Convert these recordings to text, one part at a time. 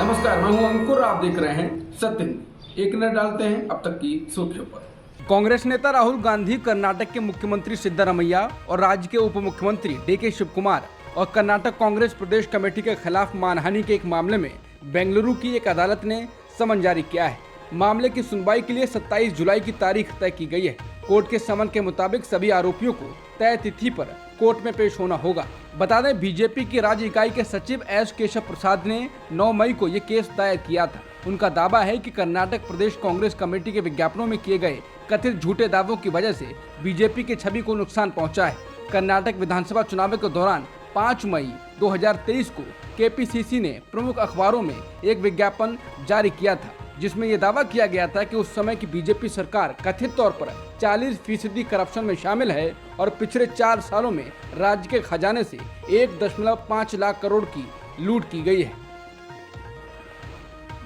नमस्कार, मैं हूं अंकुर। आप देख रहे हैं सत्य न्यूज़। एक नजर डालते हैं अब तक की सुर्खियों पर। कांग्रेस नेता राहुल गांधी कर्नाटक के मुख्यमंत्री सिद्धरमैया और राज्य के उप मुख्यमंत्री डीके शिवकुमार और कर्नाटक कांग्रेस प्रदेश कमेटी के खिलाफ मानहानि के एक मामले में बेंगलुरु की एक अदालत ने समन जारी किया है। मामले की सुनवाई के लिए 27 जुलाई की तारीख तय की गई है। कोर्ट के समन के मुताबिक सभी आरोपियों को तय तिथि पर कोर्ट में पेश होना होगा। बता दें, बीजेपी की राज्य इकाई के सचिव एस केशव प्रसाद ने 9 मई को ये केस दायर किया था। उनका दावा है कि कर्नाटक प्रदेश कांग्रेस कमेटी के विज्ञापनों में किए गए कथित झूठे दावों की वजह से बीजेपी की छवि को नुकसान पहुंचा है। कर्नाटक विधानसभा चुनाव के दौरान 5 मई 2023 को केपीसीसी ने प्रमुख अखबारों में एक विज्ञापन जारी किया था, जिसमें यह दावा किया गया था कि उस समय की बीजेपी सरकार कथित तौर पर 40% करप्शन में शामिल है और पिछले 4 सालों में राज्य के खजाने से 1.5 लाख करोड़ की लूट की गई है।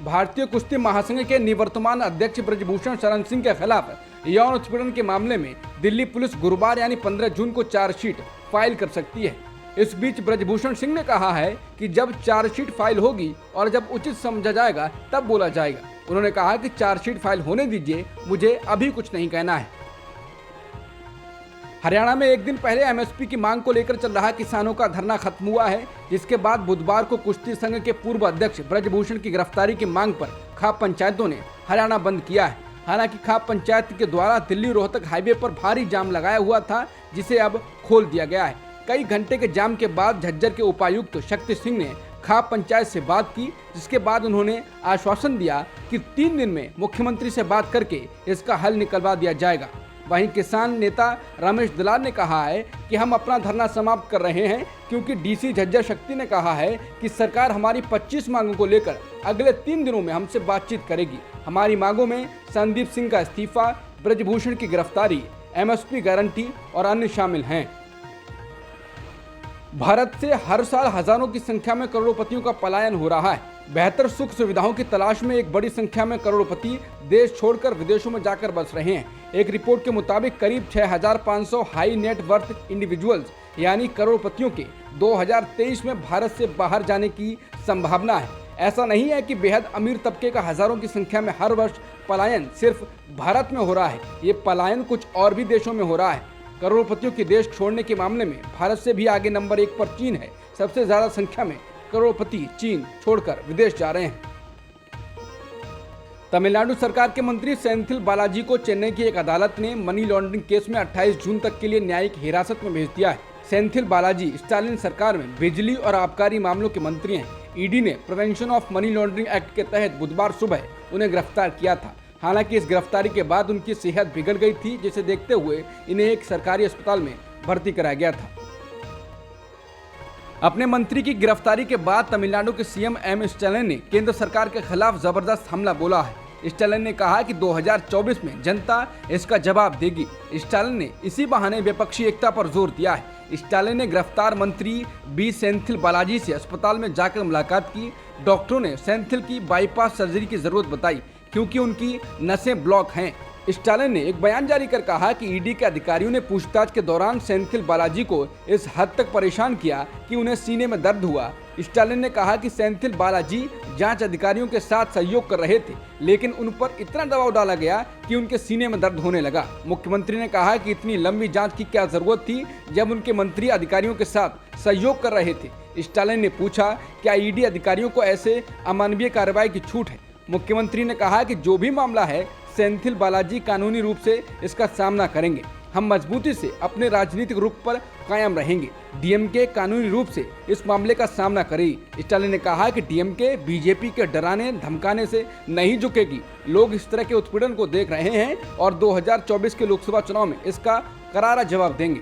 भारतीय कुश्ती महासंघ के निवर्तमान अध्यक्ष ब्रजभूषण शरण सिंह के खिलाफ यौन उत्पीड़न के मामले में दिल्ली पुलिस गुरुवार यानी 15 जून को चार्जशीट फाइल कर सकती है। इस बीच ब्रजभूषण सिंह ने कहा है कि जब चार्जशीट फाइल होगी और जब उचित समझा जाएगा तब बोला जाएगा। उन्होंने कहा कि चार्जशीट फाइल होने दीजिए, मुझे अभी कुछ नहीं कहना है। हरियाणा में एक दिन पहले एमएसपी की मांग को लेकर चल रहा किसानों का धरना खत्म हुआ है, जिसके बाद बुधवार को कुश्ती संघ के पूर्व अध्यक्ष ब्रजभूषण की गिरफ्तारी की मांग पर खाप पंचायतों ने हरियाणा बंद किया है। हालांकि खाप पंचायत के द्वारा दिल्ली रोहतक हाईवे पर भारी जाम लगाया हुआ था, जिसे अब खोल दिया गया है। कई घंटे के जाम के बाद झज्जर के उपायुक्त शक्ति सिंह ने खाप पंचायत से बात की, जिसके बाद उन्होंने आश्वासन दिया कि 3 दिन में मुख्यमंत्री से बात करके इसका हल निकलवा दिया जाएगा। वहीं किसान नेता रमेश दलाल ने कहा है कि हम अपना धरना समाप्त कर रहे हैं, क्योंकि डीसी झज्जर शक्ति ने कहा है कि सरकार हमारी 25 मांगों को लेकर अगले 3 दिनों में हमसे बातचीत करेगी। हमारी मांगों में संदीप सिंह का इस्तीफा, ब्रजभूषण की गिरफ्तारी, एमएसपी गारंटी और अन्य शामिल हैं। भारत से हर साल हजारों की संख्या में करोड़पतियों का पलायन हो रहा है। बेहतर सुख सुविधाओं की तलाश में एक बड़ी संख्या में करोड़पति देश छोड़कर विदेशों में जाकर बस रहे हैं। एक रिपोर्ट के मुताबिक करीब 6500 हाई नेट वर्थ इंडिविजुअल्स यानी करोड़पतियों के 2023 में भारत से बाहर जाने की संभावना है। ऐसा नहीं है कि बेहद अमीर तबके का हजारों की संख्या में हर वर्ष पलायन सिर्फ भारत में हो रहा है। ये पलायन कुछ और भी देशों में हो रहा है। करोड़पतियों के देश छोड़ने के मामले में भारत से भी आगे नंबर 1 पर चीन है। सबसे ज्यादा संख्या में करोड़पति चीन छोड़कर विदेश जा रहे हैं। तमिलनाडु सरकार के मंत्री सेंथिल बालाजी को चेन्नई की एक अदालत ने मनी लॉन्ड्रिंग केस में 28 जून तक के लिए न्यायिक हिरासत में भेज दिया है। सेंथिल बालाजी स्टालिन सरकार में बिजली और आबकारी मामलों के मंत्री हैं। ईडी ने prevention of money laundering act के तहत बुधवार सुबह उन्हें गिरफ्तार किया था। हालांकि इस गिरफ्तारी के बाद उनकी सेहत बिगड़ गई थी, जिसे देखते हुए इन्हें एक सरकारी अस्पताल में भर्ती कराया गया था। अपने मंत्री की गिरफ्तारी के बाद तमिलनाडु के सीएम एम स्टालिन ने केंद्र सरकार के खिलाफ जबरदस्त हमला बोला है। स्टालिन ने कहा कि 2024 में जनता इसका जवाब देगी। स्टालिन ने इसी बहाने विपक्षी एकता पर जोर दिया है। स्टालिन ने गिरफ्तार मंत्री बी सेंथिल बालाजी से अस्पताल में जाकर मुलाकात की। डॉक्टरों ने सेंथिल की बाईपास सर्जरी की जरूरत बताई, क्योंकि उनकी नसें ब्लॉक हैं। स्टालिन ने एक बयान जारी कर कहा कि ईडी के अधिकारियों ने पूछताछ के दौरान सेंथिल बालाजी को इस हद तक परेशान किया कि उन्हें सीने में दर्द हुआ। स्टालिन ने कहा कि सेंथिल बालाजी जांच अधिकारियों के साथ सहयोग कर रहे थे, लेकिन उन पर इतना दबाव डाला गया कि उनके सीने में दर्द होने लगा। मुख्यमंत्री ने कहा कि इतनी लंबी जांच की क्या जरूरत थी जब उनके मंत्री अधिकारियों के साथ सहयोग कर रहे थे। स्टालिन ने पूछा, क्या ईडी अधिकारियों को ऐसे अमानवीय कार्रवाई की छूट है? मुख्यमंत्री ने कहा कि जो भी मामला है, सेंथिल बालाजी कानूनी रूप से इसका सामना करेंगे। हम मजबूती से अपने राजनीतिक रुख पर कायम रहेंगे। डीएमके कानूनी रूप से इस मामले का सामना करेगी। स्टालिन ने कहा कि डीएमके बीजेपी के डराने धमकाने से नहीं झुकेगी। लोग इस तरह के उत्पीड़न को देख रहे हैं और 2024 के लोकसभा चुनाव में इसका करारा जवाब देंगे।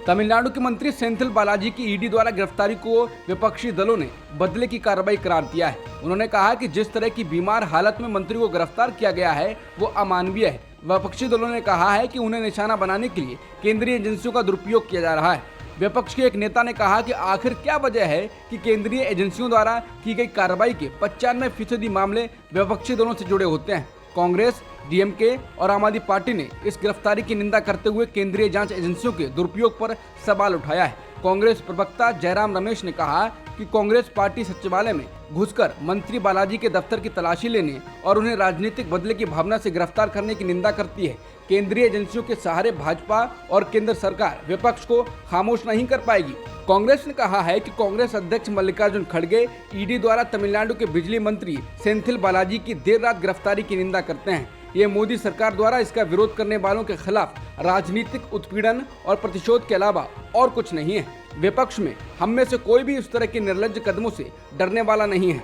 तमिलनाडु के मंत्री सेंथिल बालाजी की ईडी द्वारा गिरफ्तारी को विपक्षी दलों ने बदले की कार्रवाई करार दिया है। उन्होंने कहा कि जिस तरह की बीमार हालत में मंत्री को गिरफ्तार किया गया है वो अमानवीय है। विपक्षी दलों ने कहा है कि उन्हें निशाना बनाने के लिए केंद्रीय एजेंसियों का दुरुपयोग किया जा रहा है। विपक्ष के एक नेता ने कहा कि आखिर क्या वजह है कि केंद्रीय एजेंसियों द्वारा की गई कार्रवाई के 95% मामले विपक्षी दलों से जुड़े होते हैं। कांग्रेस, डीएमके और आम आदमी पार्टी ने इस गिरफ्तारी की निंदा करते हुए केंद्रीय जांच एजेंसियों के दुरुपयोग पर सवाल उठाया है। कांग्रेस प्रवक्ता जयराम रमेश ने कहा कि कांग्रेस पार्टी सचिवालय में घुसकर मंत्री बालाजी के दफ्तर की तलाशी लेने और उन्हें राजनीतिक बदले की भावना से गिरफ्तार करने की निंदा करती है। केंद्रीय एजेंसियों के सहारे भाजपा और केंद्र सरकार विपक्ष को खामोश नहीं कर पाएगी। कांग्रेस ने कहा है कि कांग्रेस अध्यक्ष मल्लिकार्जुन खड़गे ईडी द्वारा तमिलनाडु के बिजली मंत्री सेंथिल बालाजी की देर रात गिरफ्तारी की निंदा करते हैं। ये मोदी सरकार द्वारा इसका विरोध करने वालों के खिलाफ राजनीतिक उत्पीड़न और प्रतिशोध के अलावा और कुछ नहीं है। विपक्ष में हम में से कोई भी इस तरह के निर्लज्ज कदमों से डरने वाला नहीं है।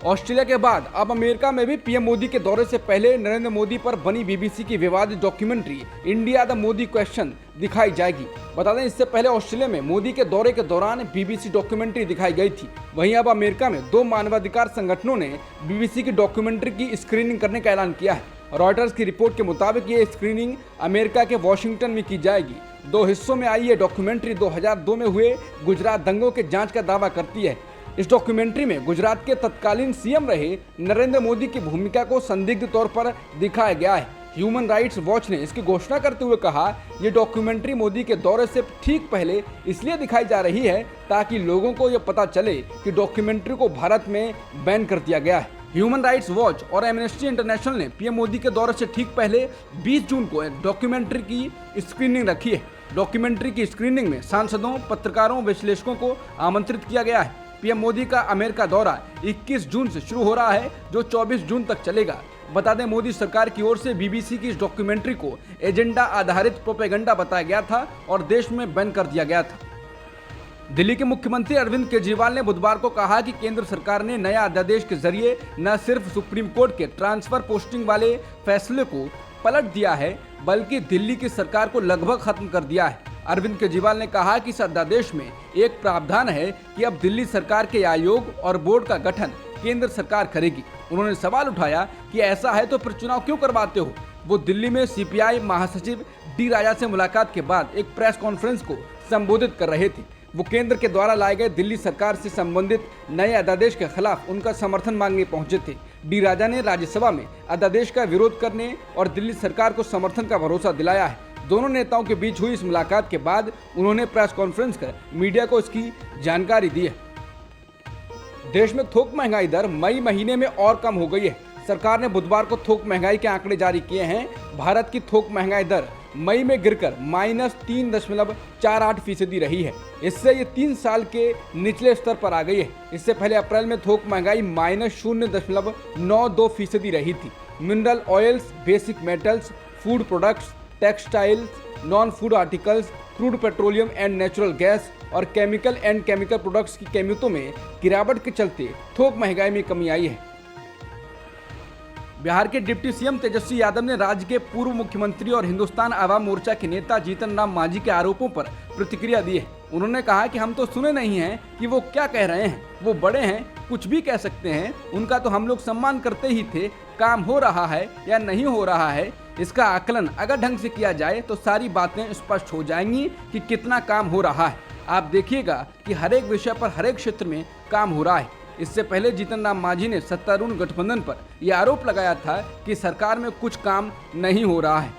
ऑस्ट्रेलिया के बाद अब अमेरिका में भी पीएम मोदी के दौरे से पहले नरेंद्र मोदी पर बनी बीबीसी की विवादित documentary India the Modi question दिखाई जाएगी। बता दें, इससे पहले ऑस्ट्रेलिया में मोदी के दौरे के दौरान बीबीसी डॉक्यूमेंट्री दिखाई गई थी। वहीं अब अमेरिका में 2 मानवाधिकार संगठनों ने बीबीसी की डॉक्यूमेंट्री की स्क्रीनिंग करने का ऐलान किया है। रॉयटर्स की रिपोर्ट के मुताबिक ये स्क्रीनिंग अमेरिका के वॉशिंगटन में की जाएगी। 2 हिस्सों में आई ये डॉक्यूमेंट्री 2002 में हुए गुजरात दंगों के जांच का दावा करती है। इस डॉक्यूमेंट्री में गुजरात के तत्कालीन सीएम रहे नरेंद्र मोदी की भूमिका को संदिग्ध तौर पर दिखाया गया है। ह्यूमन राइट्स वॉच ने इसकी घोषणा करते हुए कहा, ये डॉक्यूमेंट्री मोदी के दौरे से ठीक पहले इसलिए दिखाई जा रही है ताकि लोगों को यह पता चले कि डॉक्यूमेंट्री को भारत में बैन कर दिया गया है। ह्यूमन राइट्स वॉच और एमनेस्टी इंटरनेशनल ने पीएम मोदी के दौरे से ठीक पहले 20 जून को डॉक्यूमेंट्री की स्क्रीनिंग रखी है। डॉक्यूमेंट्री की स्क्रीनिंग में सांसदों, पत्रकारों, विश्लेषकों को आमंत्रित किया गया है। पीएम मोदी का अमेरिका दौरा 21 जून से शुरू हो रहा है, जो 24 जून तक चलेगा। बता दें, मोदी सरकार की ओर से बीबीसी की इस डॉक्यूमेंट्री को एजेंडा आधारित प्रोपेगेंडा बताया गया था और देश में बैन कर दिया गया था। दिल्ली के मुख्यमंत्री अरविंद केजरीवाल ने बुधवार को कहा कि केंद्र सरकार ने नया अध्यादेश के जरिए न सिर्फ सुप्रीम कोर्ट के ट्रांसफर पोस्टिंग वाले फैसले को पलट दिया है, बल्कि दिल्ली की सरकार को लगभग खत्म कर दिया है। अरविंद केजरीवाल ने कहा कि इस अध्यादेश में एक प्रावधान है कि अब दिल्ली सरकार के आयोग और बोर्ड का गठन केंद्र सरकार करेगी। उन्होंने सवाल उठाया कि ऐसा है तो फिर चुनाव क्यों करवाते हो। वो दिल्ली में सीपीआई महासचिव डी राजा से मुलाकात के बाद एक प्रेस कॉन्फ्रेंस को संबोधित कर रहे थे। वो केंद्र के द्वारा लाए गए दिल्ली सरकार से संबंधित नए अध्यादेश के खिलाफ उनका समर्थन मांगने पहुंचे थे। डी राजा ने राज्यसभा में अध्यादेश का विरोध करने और दिल्ली सरकार को समर्थन का भरोसा दिलाया है। दोनों नेताओं के बीच हुई इस मुलाकात के बाद उन्होंने प्रेस कॉन्फ्रेंस कर मीडिया को इसकी जानकारी दी है। देश में थोक महंगाई दर मई महीने में और कम हो गई है। सरकार ने बुधवार को थोक महंगाई के आंकड़े जारी किए हैं। भारत की थोक महंगाई दर मई में गिरकर -3.48% रही है। इससे ये 3 साल के निचले स्तर पर आ गई है। इससे पहले अप्रैल में थोक महंगाई -0.92% रही थी। Mineral oils, basic metals, food products, textiles, non food articles, crude petroleum and natural gas और केमिकल एंड केमिकल प्रोडक्ट्स की कीमतों में गिरावट के चलते थोक महंगाई में कमी आई है। बिहार के डिप्टी सीएम तेजस्वी यादव ने राज्य के पूर्व मुख्यमंत्री और हिंदुस्तान आवाम मोर्चा के नेता जीतन राम मांझी के आरोपों पर प्रतिक्रिया दी है। उन्होंने कहा कि हम तो सुने नहीं हैं कि वो क्या कह रहे हैं। वो बड़े हैं, कुछ भी कह सकते हैं, उनका तो हम लोग सम्मान करते ही थे। काम हो रहा है या नहीं हो रहा है, इसका आकलन अगर ढंग से किया जाए तो सारी बातें स्पष्ट हो जाएंगी कि कितना काम हो रहा है। आप देखिएगा कि हर एक विषय पर हर एक क्षेत्र में काम हो रहा है। इससे पहले जीतन राम मांझी ने सत्तारूढ़ गठबंधन पर यह आरोप लगाया था कि सरकार में कुछ काम नहीं हो रहा है।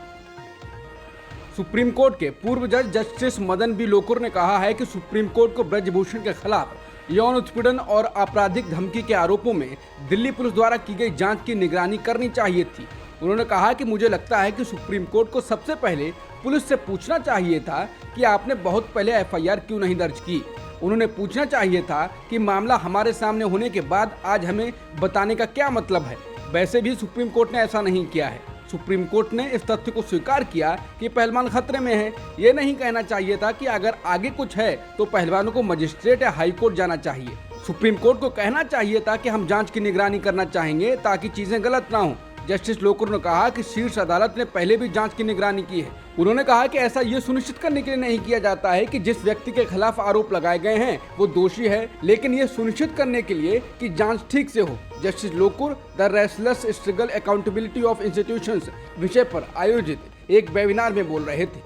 सुप्रीम कोर्ट के पूर्व जज जस्टिस मदन बी लोकुर ने कहा है कि सुप्रीम कोर्ट को ब्रजभूषण के खिलाफ यौन उत्पीड़न और आपराधिक धमकी के आरोपों में दिल्ली पुलिस द्वारा की गई जांच की निगरानी करनी चाहिए थी। उन्होंने कहा कि मुझे लगता है कि सुप्रीम कोर्ट को सबसे पहले पुलिस से पूछना चाहिए था कि आपने बहुत पहले एफआईआर क्यों नहीं दर्ज की। उन्होंने पूछना चाहिए था कि मामला हमारे सामने होने के बाद आज हमें बताने का क्या मतलब है। वैसे भी सुप्रीम कोर्ट ने ऐसा नहीं किया है। सुप्रीम कोर्ट ने इस तथ्य को स्वीकार किया कि पहलवान खतरे में है। ये नहीं कहना चाहिए था कि अगर आगे कुछ है तो पहलवानों को मजिस्ट्रेट या हाई कोर्ट जाना चाहिए। सुप्रीम कोर्ट को कहना चाहिए था कि हम जांच की निगरानी करना चाहेंगे ताकि चीजें गलत ना हो। जस्टिस लोकुर ने कहा कि शीर्ष अदालत ने पहले भी जांच की निगरानी की है। उन्होंने कहा कि ऐसा ये सुनिश्चित करने के लिए नहीं किया जाता है कि जिस व्यक्ति के खिलाफ आरोप लगाए गए हैं वो दोषी है, लेकिन ये सुनिश्चित करने के लिए कि जांच ठीक से हो। Justice Lokur the restless struggle accountability of institutions विषय पर आयोजित एक वेबिनार में बोल रहे थे।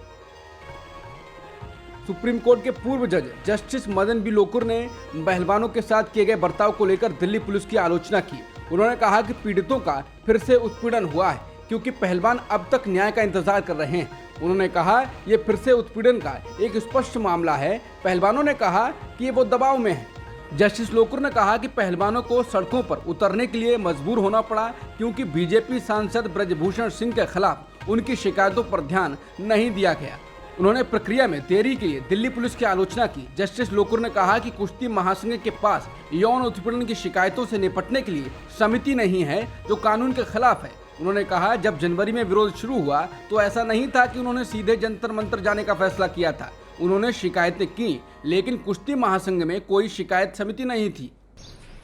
सुप्रीम कोर्ट के पूर्व जज जस्टिस मदन बी लोकुर ने पहलवानों के साथ किए गए बर्ताव को लेकर दिल्ली पुलिस की आलोचना की। उन्होंने कहा कि पीड़ितों का फिर से उत्पीड़न हुआ है क्योंकि पहलवान अब तक न्याय का इंतजार कर रहे हैं। उन्होंने कहा ये फिर से उत्पीड़न का एक स्पष्ट मामला है। पहलवानों ने कहा कि वो दबाव में है। जस्टिस लोकुर ने कहा कि पहलवानों को सड़कों पर उतरने के लिए मजबूर होना पड़ा क्योंकि बीजेपी सांसद ब्रजभूषण सिंह के खिलाफ उनकी शिकायतों पर ध्यान नहीं दिया गया। उन्होंने प्रक्रिया में देरी के लिए दिल्ली पुलिस की आलोचना की। जस्टिस लोकुर ने कहा कि कुश्ती महासंघ के पास यौन उत्पीड़न की शिकायतों से निपटने के लिए समिति नहीं है जो कानून के खिलाफ है। उन्होंने कहा जब जनवरी में विरोध शुरू हुआ तो ऐसा नहीं था कि उन्होंने सीधे जंतर मंतर जाने का फैसला किया था। उन्होंने शिकायतें की लेकिन कुश्ती महासंघ में कोई शिकायत समिति नहीं थी।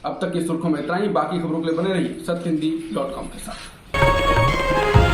अब तक की सुर्खियों में इतना ही। बाकी खबरों के लिए बने रहिए सत्यहिंदी.com के साथ।